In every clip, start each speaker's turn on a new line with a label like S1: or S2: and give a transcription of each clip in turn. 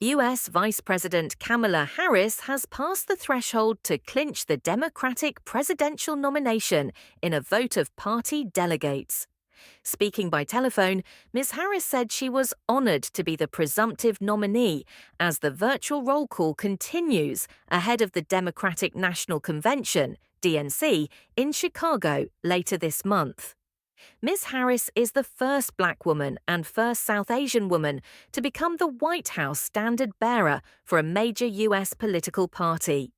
S1: US Vice President Kamala Harris has passed the threshold to clinch the Democratic presidential nomination in a vote of party delegates. Speaking by telephone, Ms. Harris said she was honored to be the presumptive nominee as the virtual roll call continues ahead of the Democratic National Convention, DNC, in Chicago later this month. Ms. Harris is the first Black woman and first South Asian woman to become the White House standard-bearer for a major U.S. political party.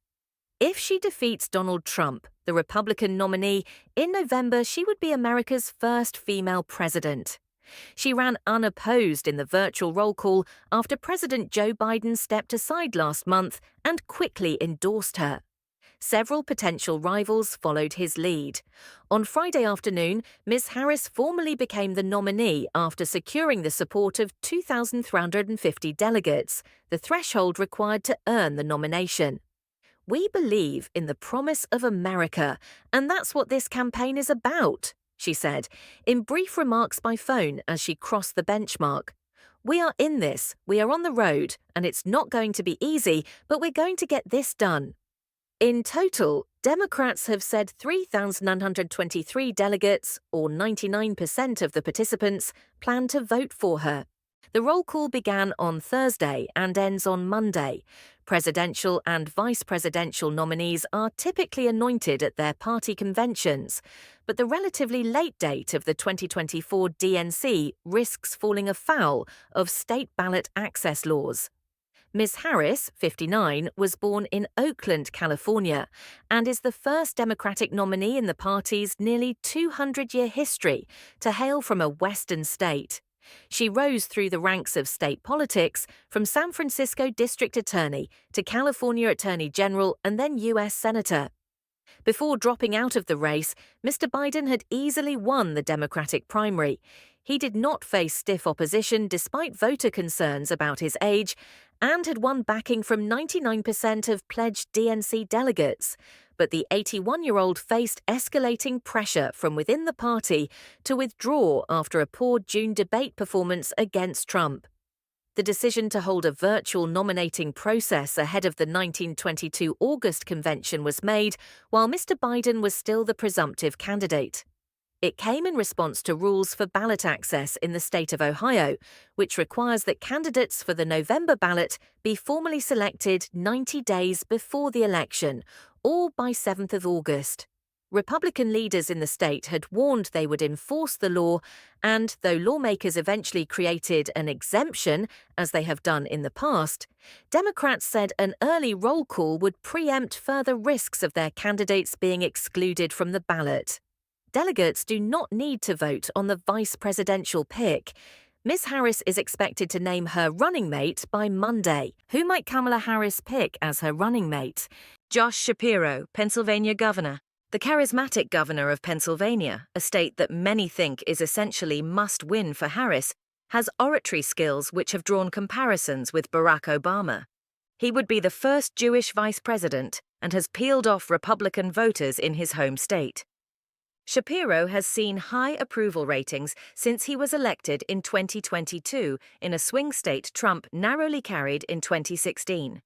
S1: If she defeats Donald Trump, the Republican nominee, in November, she would be America's first female president. She ran unopposed in the virtual roll call after President Joe Biden stepped aside last month and quickly endorsed her. Several potential rivals followed his lead. On Friday afternoon, Ms. Harris formally became the nominee after securing the support of 2,350 delegates, the threshold required to earn the nomination. "We believe in the promise of America, and that's what this campaign is about," she said, in brief remarks by phone as she crossed the benchmark. "We are in this, we are on the road, and it's not going to be easy, but we're going to get this done." In total, Democrats have said 3,923 delegates, or 99% of the participants, plan to vote for her. The roll call began on Thursday and ends on Monday. Presidential and vice presidential nominees are typically anointed at their party conventions, but the relatively late date of the 2024 DNC risks falling afoul of state ballot access laws. Ms. Harris, 59, was born in Oakland, California, and is the first Democratic nominee in the party's nearly 200-year history to hail from a Western state. She rose through the ranks of state politics, from San Francisco District Attorney to California Attorney General and then U.S. Senator. Before dropping out of the race, Mr. Biden had easily won the Democratic primary. He did not face stiff opposition despite voter concerns about his age, and had won backing from 99% of pledged DNC delegates. But the 81-year-old faced escalating pressure from within the party to withdraw after a poor June debate performance against Trump. The decision to hold a virtual nominating process ahead of the 1922 August convention was made while Mr. Biden was still the presumptive candidate. It came in response to rules for ballot access in the state of Ohio, which requires that candidates for the November ballot be formally selected 90 days before the election, or by 7th of August. Republican leaders in the state had warned they would enforce the law, and though lawmakers eventually created an exemption, as they have done in the past, Democrats said an early roll call would preempt further risks of their candidates being excluded from the ballot. Delegates do not need to vote on the vice presidential pick. Ms. Harris is expected to name her running mate by Monday. Who might Kamala Harris pick as her running mate? Josh Shapiro, Pennsylvania governor. The charismatic governor of Pennsylvania, a state that many think is essentially must-win for Harris, has oratory skills which have drawn comparisons with Barack Obama. He would be the first Jewish vice president and has peeled off Republican voters in his home state. Shapiro has seen high approval ratings since he was elected in 2022 in a swing state Trump narrowly carried in 2016.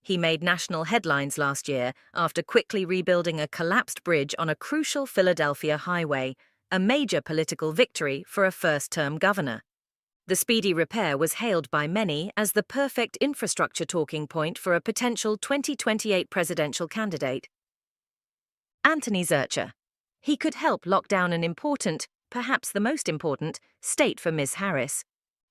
S1: He made national headlines last year after quickly rebuilding a collapsed bridge on a crucial Philadelphia highway, a major political victory for a first-term governor. The speedy repair was hailed by many as the perfect infrastructure talking point for a potential 2028 presidential candidate. Anthony Zurcher. He could help lock down an important, perhaps the most important, state for Ms. Harris.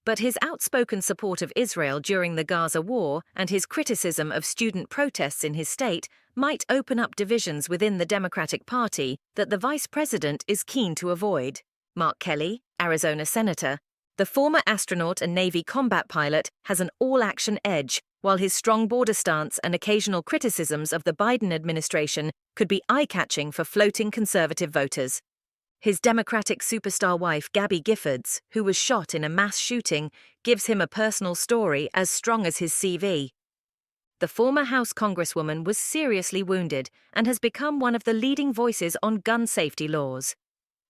S1: But his outspoken support of Israel during the Gaza war and his criticism of student protests in his state might open up divisions within the Democratic Party that the vice president is keen to avoid. Mark Kelly, Arizona senator, the former astronaut and Navy combat pilot, has an all-action edge, while his strong border stance and occasional criticisms of the Biden administration could be eye-catching for floating conservative voters. His Democratic superstar wife, Gabby Giffords, who was shot in a mass shooting, gives him a personal story as strong as his CV. The former House Congresswoman was seriously wounded and has become one of the leading voices on gun safety laws.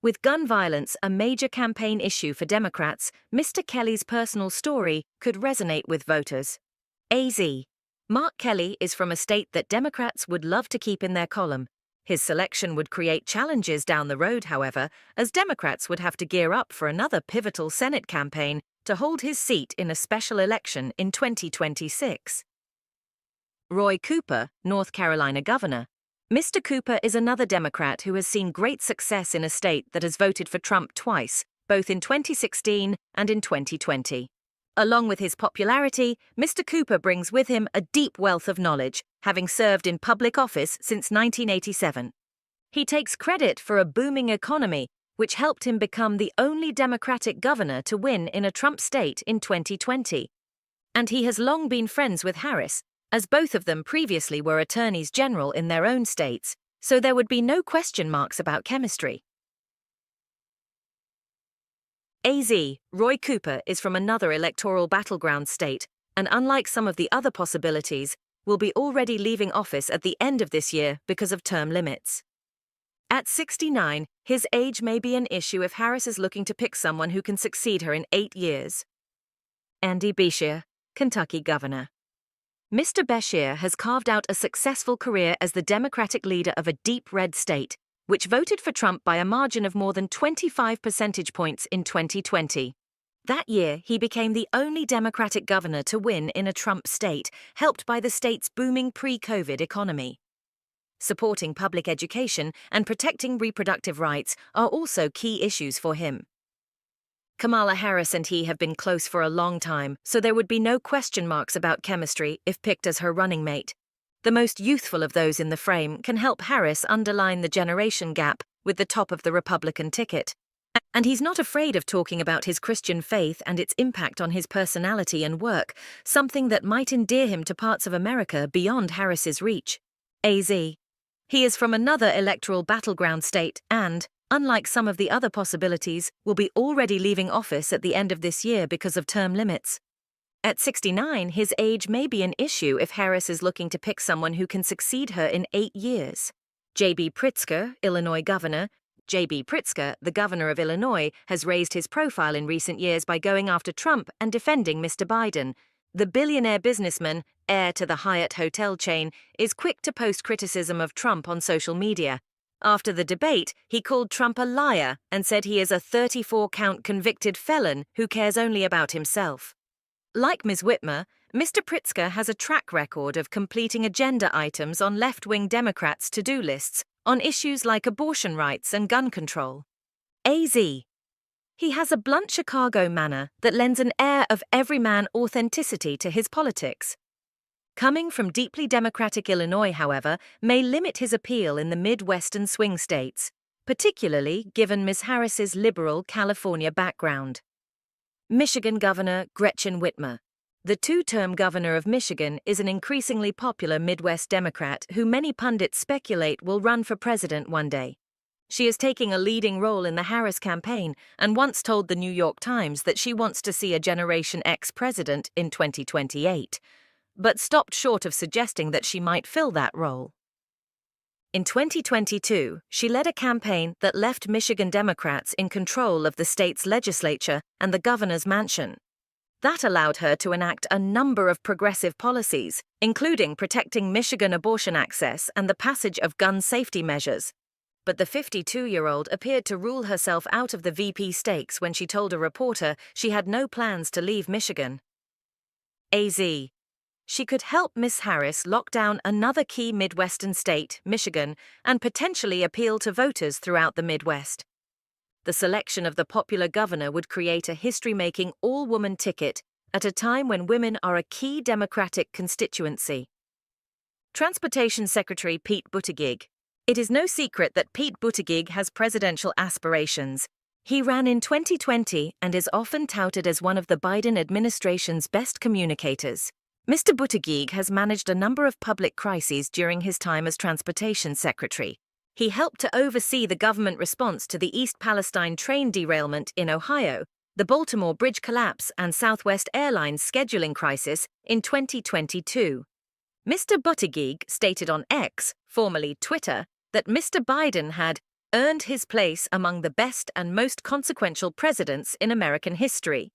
S1: With gun violence a major campaign issue for Democrats, Mr. Kelly's personal story could resonate with voters. AZ. Mark Kelly is from a state that Democrats would love to keep in their column. His selection would create challenges down the road, however, as Democrats would have to gear up for another pivotal Senate campaign to hold his seat in a special election in 2026. Roy Cooper, North Carolina governor. Mr. Cooper is another Democrat who has seen great success in a state that has voted for Trump twice, both in 2016 and in 2020. Along with his popularity, Mr. Cooper brings with him a deep wealth of knowledge, having served in public office since 1987. He takes credit for a booming economy, which helped him become the only Democratic governor to win in a Trump state in 2020. And he has long been friends with Harris, as both of them previously were attorneys general in their own states, so there would be no question marks about chemistry. AZ, Roy Cooper is from another electoral battleground state, and unlike some of the other possibilities, will be already leaving office at the end of this year because of term limits. At 69, his age may be an issue if Harris is looking to pick someone who can succeed her in 8 years. Andy Beshear, Kentucky governor. Mr. Beshear has carved out a successful career as the Democratic leader of a deep red state, which voted for Trump by a margin of more than 25 percentage points in 2020. That year, he became the only Democratic governor to win in a Trump state, helped by the state's booming pre-COVID economy. Supporting public education and protecting reproductive rights are also key issues for him. Kamala Harris and he have been close for a long time, so there would be no question marks about chemistry if picked as her running mate. The most youthful of those in the frame can help Harris underline the generation gap with the top of the Republican ticket. And he's not afraid of talking about his Christian faith and its impact on his personality and work, something that might endear him to parts of America beyond Harris's reach. AZ. He is from another electoral battleground state and, unlike some of the other possibilities, will be already leaving office at the end of this year because of term limits. At 69, his age may be an issue if Harris is looking to pick someone who can succeed her in 8 years. J.B. Pritzker, Illinois governor. J.B. Pritzker, the governor of Illinois, has raised his profile in recent years by going after Trump and defending Mr. Biden. The billionaire businessman, heir to the Hyatt hotel chain, is quick to post criticism of Trump on social media. After the debate, he called Trump a liar and said he is a 34-count convicted felon who cares only about himself. Like Ms. Whitmer, Mr. Pritzker has a track record of completing agenda items on left-wing Democrats' to-do lists on issues like abortion rights and gun control. AZ. He has a blunt Chicago manner that lends an air of everyman authenticity to his politics. Coming from deeply Democratic Illinois, however, may limit his appeal in the Midwestern swing states, particularly given Ms. Harris's liberal California background. Michigan Governor Gretchen Whitmer. The two-term governor of Michigan is an increasingly popular Midwest Democrat who many pundits speculate will run for president one day. She is taking a leading role in the Harris campaign and once told the New York Times that she wants to see a Generation X president in 2028, but stopped short of suggesting that she might fill that role. In 2022, she led a campaign that left Michigan Democrats in control of the state's legislature and the governor's mansion. That allowed her to enact a number of progressive policies, including protecting Michigan abortion access and the passage of gun safety measures. But the 52-year-old appeared to rule herself out of the VP stakes when she told a reporter she had no plans to leave Michigan. AZ. She could help Ms. Harris lock down another key Midwestern state, Michigan, and potentially appeal to voters throughout the Midwest. The selection of the popular governor would create a history-making all-woman ticket at a time when women are a key Democratic constituency. Transportation Secretary Pete Buttigieg. It is no secret that Pete Buttigieg has presidential aspirations. He ran in 2020 and is often touted as one of the Biden administration's best communicators. Mr. Buttigieg has managed a number of public crises during his time as Transportation Secretary. He helped to oversee the government response to the East Palestine train derailment in Ohio, the Baltimore bridge collapse, and Southwest Airlines scheduling crisis in 2022. Mr. Buttigieg stated on X, formerly Twitter, that Mr. Biden had earned his place among the best and most consequential presidents in American history.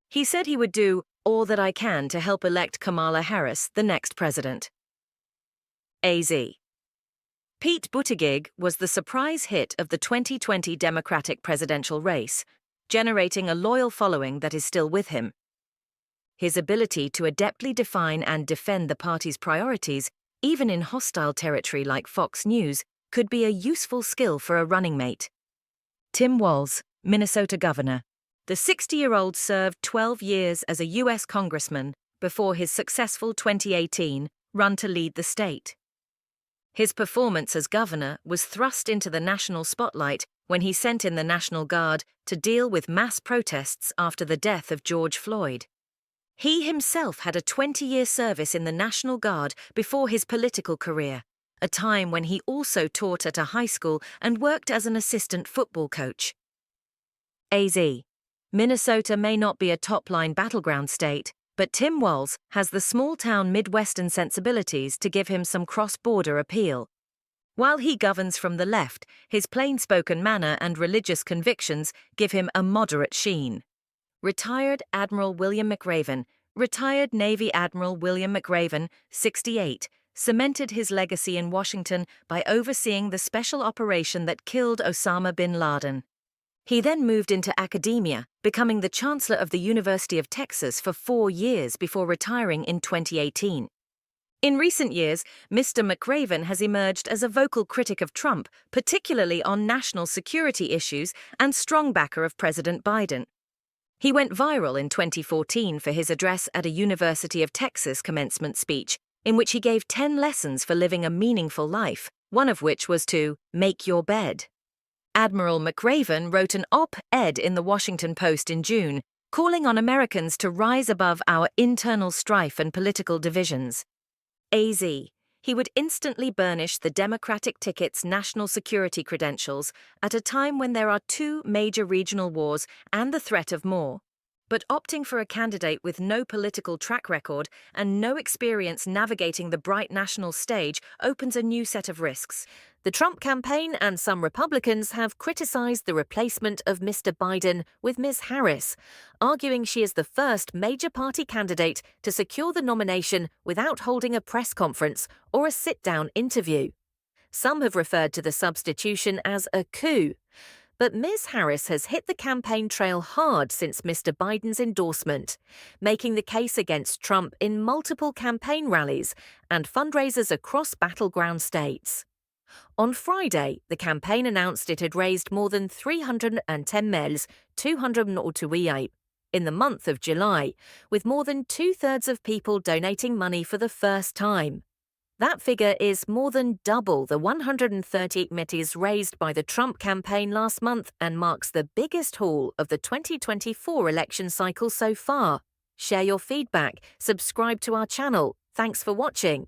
S1: He said he would do all that I can to help elect Kamala Harris the next president. AZ. Pete Buttigieg was the surprise hit of the 2020 Democratic presidential race, generating a loyal following that is still with him. His ability to adeptly define and defend the party's priorities, even in hostile territory like Fox News, could be a useful skill for a running mate. Tim Walz, Minnesota governor. The 60-year-old served 12 years as a U.S. congressman before his successful 2018 run to lead the state. His performance as governor was thrust into the national spotlight when he sent in the National Guard to deal with mass protests after the death of George Floyd. He himself had a 20-year service in the National Guard before his political career, a time when he also taught at a high school and worked as an assistant football coach. AZ. Minnesota may not be a top-line battleground state, but Tim Walz has the small-town Midwestern sensibilities to give him some cross-border appeal. While he governs from the left, his plain-spoken manner and religious convictions give him a moderate sheen. Retired Admiral William McRaven, retired Navy Admiral William McRaven, 68, cemented his legacy in Washington by overseeing the special operation that killed Osama bin Laden. He then moved into academia, becoming the Chancellor of the University of Texas for 4 years before retiring in 2018. In recent years, Mr. McRaven has emerged as a vocal critic of Trump, particularly on national security issues, and strong backer of President Biden. He went viral in 2014 for his address at a University of Texas commencement speech, in which he gave 10 lessons for living a meaningful life, one of which was to make your bed. Admiral McRaven wrote an op-ed in the Washington Post in June, calling on Americans to rise above our internal strife and political divisions. AZ. He would instantly burnish the Democratic ticket's national security credentials at a time when there are 2 major regional wars and the threat of more. But opting for a candidate with no political track record and no experience navigating the bright national stage opens a new set of risks. The Trump campaign and some Republicans have criticized the replacement of Mr. Biden with Ms. Harris, arguing she is the first major party candidate to secure the nomination without holding a press conference or a sit-down interview. Some have referred to the substitution as a coup. But Ms. Harris has hit the campaign trail hard since Mr. Biden's endorsement, making the case against Trump in multiple campaign rallies and fundraisers across battleground states. On Friday, the campaign announced it had raised more than 310 mils, 208 in the month of July, with more than 2/3 of people donating money for the first time. That figure is more than double the 130 metis raised by the Trump campaign last month and marks the biggest haul of the 2024 election cycle so far. Share your feedback, subscribe to our channel. Thanks for watching.